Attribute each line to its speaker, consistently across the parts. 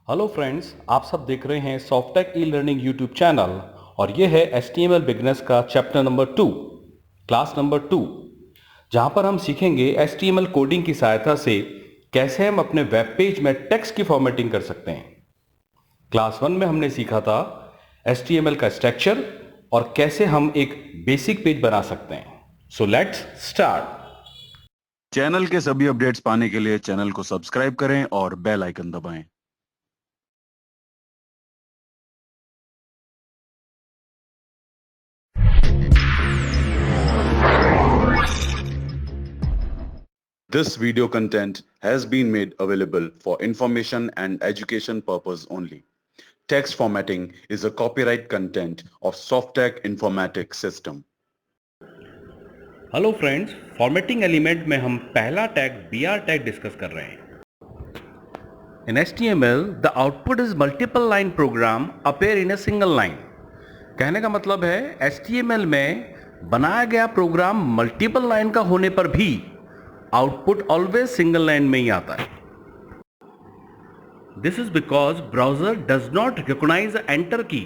Speaker 1: Hello friends, आप सब देख रहे हैं Softtech e learning YouTube channel और ये है HTML बिगनर्स का चैप्टर नंबर 2, क्लास नंबर 2, जहां पर हम सीखेंगे HTML कोडिंग की सहायता से कैसे हम अपने वेब पेज में टेक्स्ट की फॉर्मेटिंग कर सकते हैं। क्लास 1 में हमने सीखा था HTML का स्ट्रक्चर और कैसे हम एक बेसिक पेज बना सकते हैं। So let's start.
Speaker 2: चैनल के सभी अपडेट्स पाने के लिए चैनल को सब्सक्राइब करें और बेल आइकन दबाएं। This video content has been made available for information and education purpose only. Text formatting is a copyright content of Softtech Informatics System.
Speaker 1: Hello friends, formatting element में हम पहला tag BR tag discuss कर रहे हैं। In HTML, the output is multiple line program appear in a single line. कहने का मतलब है HTML में बनाया गया प्रोग्राम मल्टीपल लाइन का होने पर भी आउटपुट ऑलवेज सिंगल लाइन में ही आता है। This is because browser does not recognise enter key,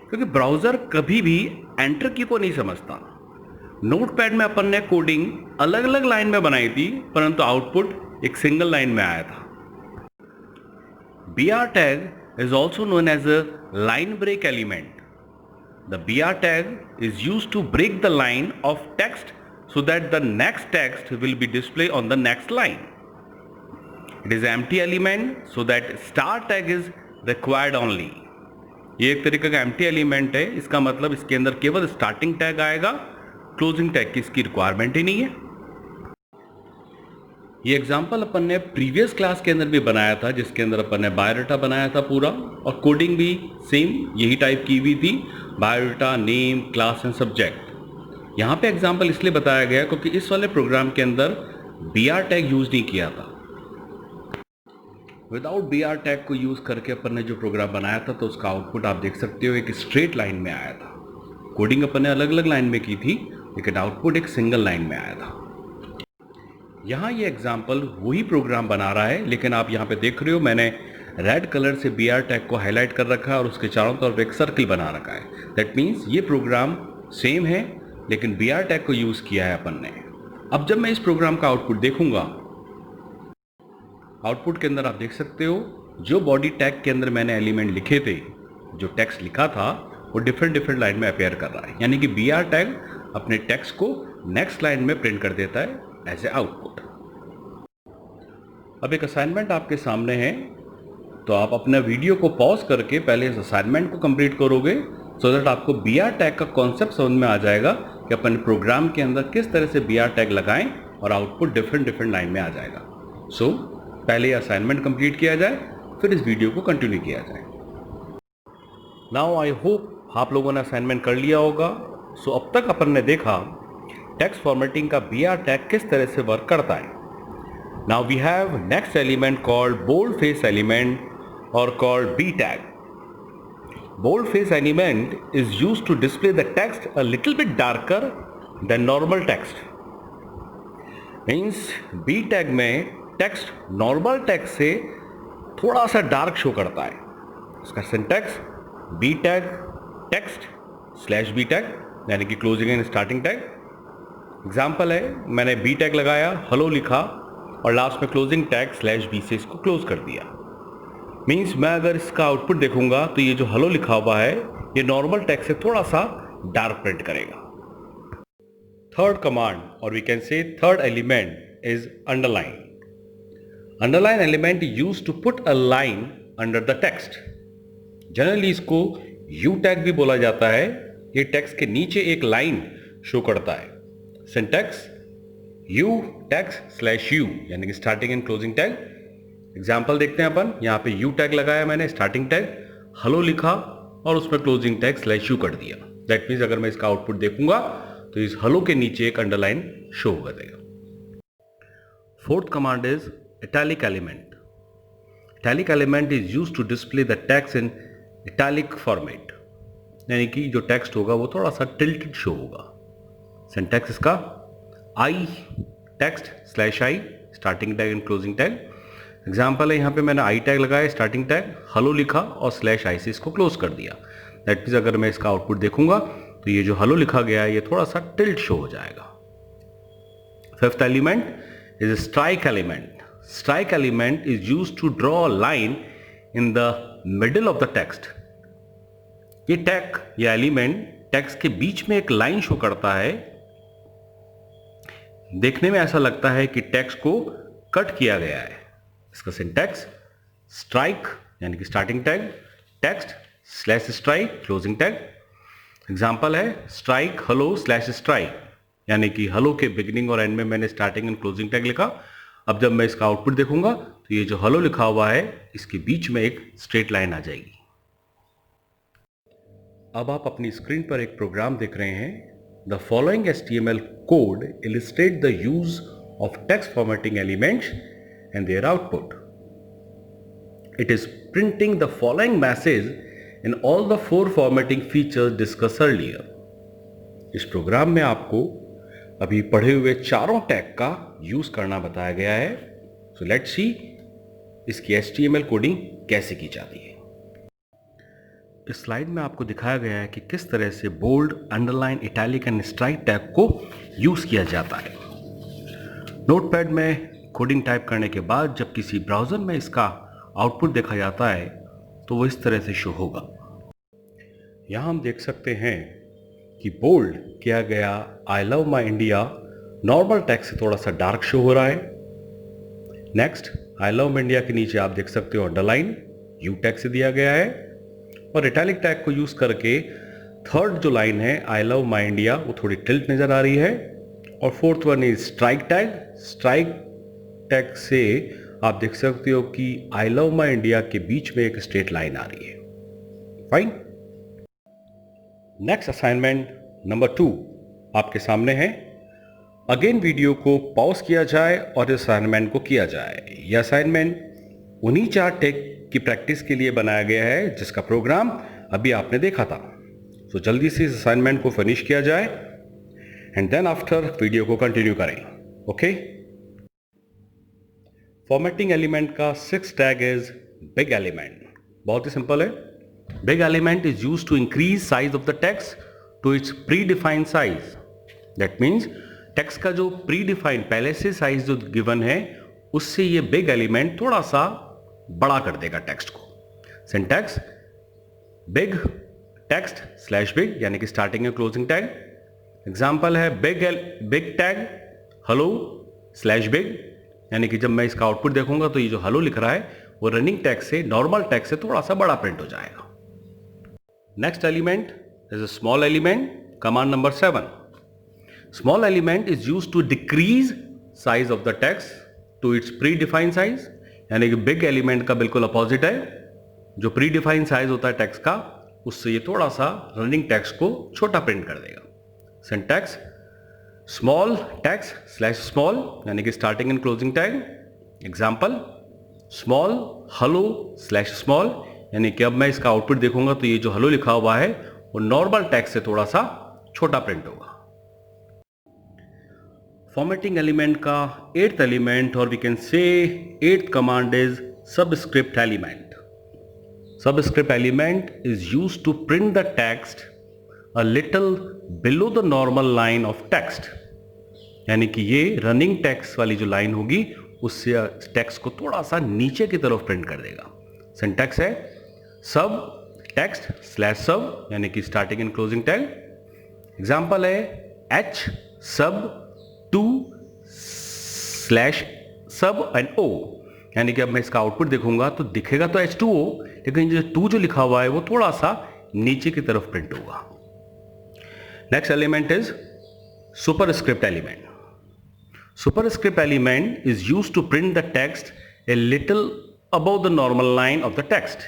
Speaker 1: क्योंकि ब्राउजर कभी भी एंटर की को नहीं समझता। नोटपैड में अपन ने कोडिंग अलग अलग लाइन में बनाई थी, परंतु आउटपुट एक सिंगल लाइन में आया था। BR tag is also known as a line break element. The BR tag is used to break the line of text so that the next text will be displayed on the next line. It is empty element so that star tag is required only. ये एक तरीके का empty element है, इसका मतलब इसके अंदर केवल starting tag आएगा, closing tag की इसकी requirement ही नहीं है। ये एग्जाम्पल अपन ने प्रीवियस क्लास के अंदर भी बनाया था, जिसके अंदर अपन ने बायोडाटा बनाया था पूरा, और कोडिंग भी सेम यही टाइप की हुई थी, biodata, name, class and subject. यहाँ पे एग्जाम्पल इसलिए बताया गया क्योंकि इस वाले प्रोग्राम के अंदर BR टैग यूज नहीं किया था। विदाउट BR टैग को यूज करके अपन ने जो प्रोग्राम बनाया था, तो उसका आउटपुट आप देख सकते हो एक स्ट्रेट लाइन में आया था। कोडिंग अपन ने अलग अलग लाइन में की थी, लेकिन आउटपुट एक सिंगल लाइन में आया था। यहाँ ये एग्जाम्पल वही प्रोग्राम बना रहा है, लेकिन आप यहाँ पे देख रहे हो मैंने रेड कलर से BR टैग को हाईलाइट कर रखा है और उसके चारों तरफ एक सर्कल बना रखा है। दैट मीन्स ये प्रोग्राम सेम है, लेकिन BR टैग को यूज किया है अपन ने। अब जब मैं इस प्रोग्राम का आउटपुट देखूंगा, आउटपुट के अंदर आप देख सकते हो जो बॉडी टैग के अंदर मैंने एलिमेंट लिखे थे, जो टेक्स्ट लिखा था, वो डिफरेंट लाइन में अपेयर कर रहा है। यानी कि BR टैग अपने टेक्स्ट को नेक्स्ट लाइन में प्रिंट कर देता है एज ए आउटपुट। अब एक असाइनमेंट आपके सामने है, तो आप अपना वीडियो को पॉज करके पहले इस असाइनमेंट को कंप्लीट करोगे, सो दैट आपको BR टैग का कॉन्सेप्ट समझ में आ जाएगा कि अपन प्रोग्राम के अंदर किस तरह से BR टैग लगाएं और आउटपुट डिफरेंट लाइन में आ जाएगा। सो पहले असाइनमेंट कंप्लीट किया जाए, फिर इस वीडियो को कंटिन्यू किया जाए। नाउ आई होप आप लोगों ने असाइनमेंट कर लिया होगा। सो अब तक अपन ने देखा टेक्स्ट फॉर्मेटिंग का BR टैग किस तरह से वर्क करता है। Now we have next element called boldface element or called B tag. Boldface element is used to display the text a little bit darker than normal text. Means B tag में text normal text से थोड़ा सा dark show करता है। इसका syntax B tag text slash B tag, यानी कि closing and starting tag. Example है, मैंने B टैग लगाया, हेलो लिखा और लास्ट में क्लोजिंग टैग /B से इसको क्लोज कर दिया। मीन्स मैं अगर इसका आउटपुट देखूंगा तो ये जो हेलो लिखा हुआ है, ये नॉर्मल टैग से थोड़ा सा डार्क प्रिंट करेगा। थर्ड कमांड, और we can say third element, is underline. Underline element use to put a line under the text. Generally इसको U टैग भी बोला जाता है। ये टेक्स्ट के नीचे एक लाइन शो करता है। सिंटैक्स U text /U, यानी कि starting and closing tag. Example देखते हैं अपन। यहाँ पे U टैग लगाया मैंने, स्टार्टिंग टैग, हेलो लिखा और उसमें क्लोजिंग टैग /U कर दिया। दैट मीन्स अगर मैं इसका आउटपुट देखूंगा तो इस हेलो के नीचे एक अंडरलाइन शो हो जाएगा। Fourth command is italic element. Italic element is use to display the text in italic format, यानी कि जो टेक्स्ट होगा वो थोड़ा सा टिल्टेड शो होगा। सिंटैक्स इसका I text /I, starting tag and closing tag. Example है, यहाँ पे मैंने आई टैग लगाया, स्टार्टिंग टैग, हेलो लिखा और स्लैश आई से इसको क्लोज कर दिया। दैट मीन्स अगर मैं इसका आउटपुट देखूंगा तो ये जो हेलो लिखा गया है ये थोड़ा सा टिल्ट शो हो जाएगा। Fifth element is strike element. Strike element is used to draw a line in the middle of the text. ये टैग या एलिमेंट टेक्स्ट के बीच में एक लाइन शो करता है। देखने में ऐसा लगता है कि टेक्स्ट को कट किया गया है। इसका सिंटैक्स स्ट्राइक यानी कि starting tag, text slash strike closing tag. Example है स्ट्राइक हेलो स्लैश स्ट्राइक, यानी कि हेलो के बिगिनिंग और एंड में मैंने स्टार्टिंग एंड क्लोजिंग टैग लिखा। अब जब मैं इसका आउटपुट देखूंगा तो ये जो हेलो लिखा हुआ है इसके बीच में एक स्ट्रेट लाइन आ जाएगी। अब आप अपनी स्क्रीन पर एक प्रोग्राम देख रहे हैं। The following HTML code illustrate the use of text formatting elements and their output. It is printing the following message in all the 4 formatting features discussed earlier. इस प्रोग्राम में आपको अभी पढ़े हुए चारों टैग का यूज करना बताया गया है। सो लेट्स सी इसकी HTML कोडिंग कैसे की जाती है। इस स्लाइड में आपको दिखाया गया है कि किस तरह से bold, underline, italic and strike tag को यूज किया जाता है। नोटपैड में कोडिंग टाइप करने के बाद जब किसी ब्राउज़र में इसका आउटपुट देखा जाता है तो वो इस तरह से शो होगा। यहाँ हम देख सकते हैं कि बोल्ड किया गया I love my India normal text से थोड़ा सा डार्क शो हो रहा है। नेक्स्ट, आई लव इंडिया के नीचे आप देख सकते हो अंडरलाइन यू टैग से दिया गया है, और इटैलिक टैग को यूज करके थर्ड जो लाइन है आई लव माई इंडिया वो थोड़ी टिल्ट नजर आ रही है। और fourth one is strike tag. Strike tag से आप देख सकते हो कि आई लव माई इंडिया के बीच में एक स्ट्रेट लाइन आ रही है। फाइन। नेक्स्ट असाइनमेंट नंबर 2 आपके सामने है। अगेन वीडियो को पॉज किया जाए और इस असाइनमेंट को किया जाए। यह असाइनमेंट उन्हीं 4 टैग की प्रैक्टिस के लिए बनाया गया है जिसका प्रोग्राम अभी आपने देखा था। तो जल्दी से इस असाइनमेंट को फिनिश किया जाए एंड देन आफ्टर वीडियो को कंटिन्यू करें। ओके। फॉर्मेटिंग एलिमेंट का 6th tag is big element. बहुत ही सिंपल है। Big element is used to increase size of the text to its predefined size. That means text का जो pre defined पहले से साइज जो गिवन है उससे ये बिग एलिमेंट थोड़ा सा बड़ा कर देगा टेक्स्ट को। Syntax big text slash big यानी कि starting and closing tag. Example है big tag hello slash big, यानी कि जब मैं इसका आउटपुट देखूंगा तो ये जो हेलो लिख रहा है वो रनिंग टैग से, नॉर्मल टैग से थोड़ा सा बड़ा प्रिंट हो जाएगा। Next element is a small element. Command number 7। Small element is used to decrease size of the text to its predefined size, यानी कि बिग एलिमेंट का बिल्कुल अपोजिट है। जो प्री डिफाइंड साइज होता है टेक्स्ट का उससे ये थोड़ा सा रनिंग टेक्स्ट को छोटा प्रिंट कर देगा। Syntax small text slash small यानी कि starting and closing tag. Example small hello slash small, यानी कि अब मैं इसका आउटपुट देखूंगा तो ये जो हेलो लिखा हुआ है वो नॉर्मल टेक्स्ट से थोड़ा सा छोटा प्रिंट होगा। फॉर्मेटिंग एलिमेंट का 8th एलिमेंट और we can say 8th command is subscript element. Subscript element is used to print the text a little below the normal line of text, यानी कि ये रनिंग टेक्स्ट वाली जो line होगी उससे text को थोड़ा सा नीचे की तरफ प्रिंट कर देगा। सिंटैक्स है सब टेक्स्ट स्लैश सब यानी कि starting and closing tag. Example है h सब 2 स्लैश सब एंड o, यानी कि अब मैं इसका आउटपुट देखूंगा तो दिखेगा तो H2O, लेकिन जो 2 जो लिखा हुआ है वो थोड़ा सा नीचे की तरफ प्रिंट होगा। Next element is superscript element. Superscript element is used to print the text a little above the normal line of the text,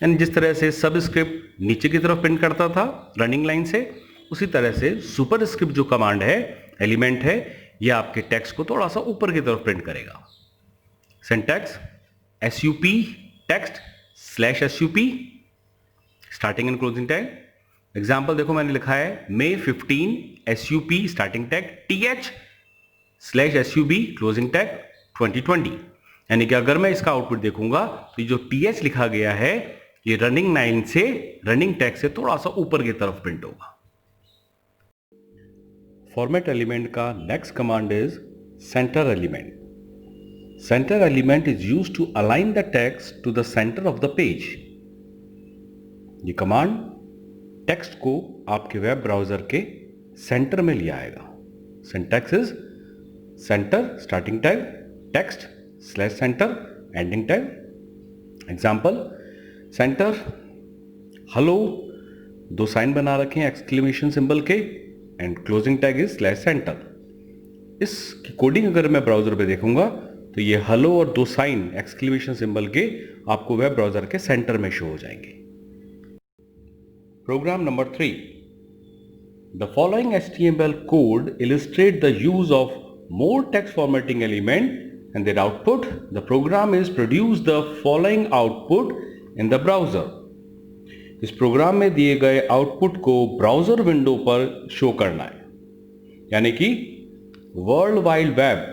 Speaker 1: यानी जिस तरह से सबस्क्रिप्ट नीचे की तरफ प्रिंट करता था रनिंग लाइन से, उसी तरह से सुपरस्क्रिप्ट जो कमांड है, एलिमेंट है, ये आपके टेक्स्ट को थोड़ा सा ऊपर की तरफ प्रिंट करेगा। Syntax sup text slash sup starting and closing tag. Example देखो मैंने लिखा है May 15 sup starting tag th slash sup closing tag 2020, यानी कि अगर मैं इसका आउटपुट देखूंगा तो जो TH लिखा गया है ये रनिंग लाइन से, रनिंग टैग से थोड़ा सा ऊपर की तरफ प्रिंट होगा। फॉर्मेट एलिमेंट का next command is centre element. Centre element is used to align the text to the centre of the page. ये कमांड टेक्स्ट को आपके वेब ब्राउजर के सेंटर में ले आएगा। Syntax is centre starting tag, text slash centre ending tag. Example, centre hello, 2 sign बना रखे हैं एक्सक्लेमेशन सिंबल के, and closing tag is slash centre. इस कोडिंग अगर मैं ब्राउजर पे देखूंगा तो ये हेलो और 2 साइन एक्सक्लेमेशन सिंबल के आपको वेब ब्राउजर के सेंटर में शो हो जाएंगे। Program number 3. The following HTML code illustrate the use of more text formatting element and their output. The program is produce the following output in the browser. इस programme में दिए गए output को browser window पर show करना है, यानी कि वर्ल्ड वाइड वेब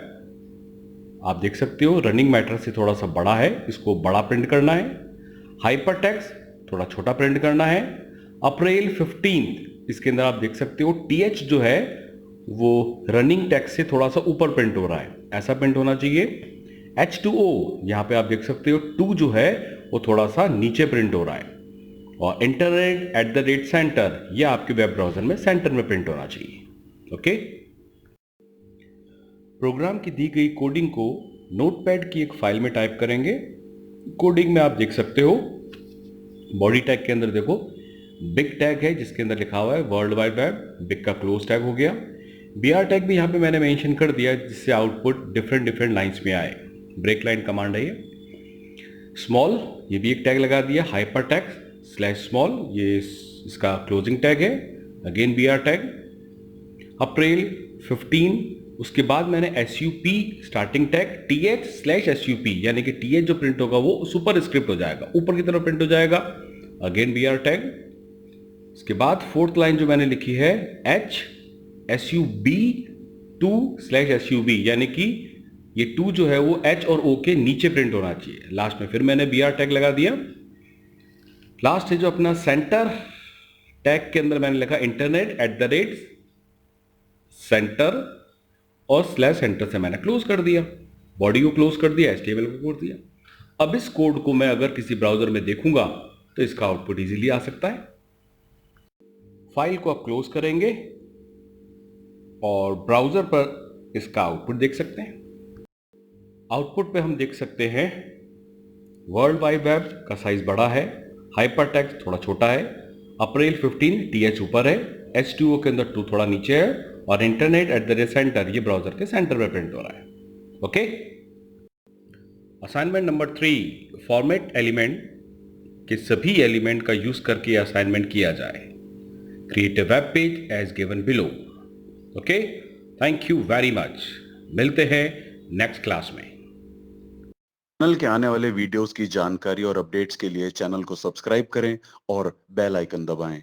Speaker 1: आप देख सकते हो रनिंग मैटर से थोड़ा सा बड़ा है, इसको बड़ा प्रिंट करना है। हाइपर टेक्स्ट थोड़ा छोटा प्रिंट करना है। अप्रैल 15 इसके अंदर आप देख सकते हो TH जो है वो रनिंग टेक्स्ट से थोड़ा सा ऊपर प्रिंट हो रहा है, ऐसा प्रिंट होना चाहिए। H2O यहां पे आप देख सकते हो 2 जो है वो थोड़ा सा नीचे प्रिंट हो रहा है। और internet@center ये आपके वेब ब्राउजर में सेंटर में प्रिंट होना चाहिए। ओके, प्रोग्राम की दी गई कोडिंग को नोटपैड की एक फाइल में टाइप करेंगे। कोडिंग में आप देख सकते हो बॉडी टैग के अंदर देखो बिग टैग है जिसके अंदर लिखा हुआ है वर्ल्ड वाइड वेब, बिग का क्लोज टैग हो गया। BR टैग भी यहाँ पे मैंने मेंशन कर दिया जिससे आउटपुट डिफरेंट लाइंस में आए। ब्रेक लाइन कमांड है ये। स्मॉल ये भी एक टैग लगा दिया। हाइपर टैग स्लैश स्मॉल ये इसका क्लोजिंग टैग है। Again BR tag. अप्रैल 15 उसके बाद मैंने SUP starting tag TH slash SUP यानी कि TH जो प्रिंट होगा वो सुपर स्क्रिप्ट हो जाएगा, ऊपर की तरफ प्रिंट हो जाएगा। Again BR tag. इसके बाद 4th लाइन जो मैंने लिखी है H SUB2 स्लैश SUB यानी कि ये 2 जो है वो H और O के नीचे प्रिंट होना चाहिए। लास्ट में फिर मैंने BR टैग लगा दिया। लास्ट है जो अपना सेंटर टैग के अंदर मैंने लिखा internet@center और स्लैश सेंटर से मैंने क्लोज कर दिया। बॉडी को क्लोज कर दिया, HTML को खोल दिया। अब इस कोड को मैं अगर किसी ब्राउजर में देखूंगा तो इसका आउटपुट इजीली आ सकता है। फाइल को आप क्लोज करेंगे और ब्राउजर पर इसका आउटपुट देख सकते हैं। आउटपुट पे हम देख सकते हैं वर्ल्ड वाइड वेब का साइज बड़ा है, हाइपर टेक्स्ट थोड़ा छोटा है, अप्रैल 15 TH ऊपर है, H2O के अंदर 2 थोड़ा नीचे है और internet@center ये ब्राउजर के सेंटर में प्रिंट हो रहा है। Okay, assignment number 3 format element के सभी एलिमेंट का यूज करके असाइनमेंट किया जाए। Create a web page as given below. Okay, thank you very much. मिलते हैं नेक्स्ट क्लास में।
Speaker 2: चैनल के आने वाले वीडियोस की जानकारी और अपडेट्स के लिए चैनल को सब्सक्राइब करें और बेल आइकन दबाएं।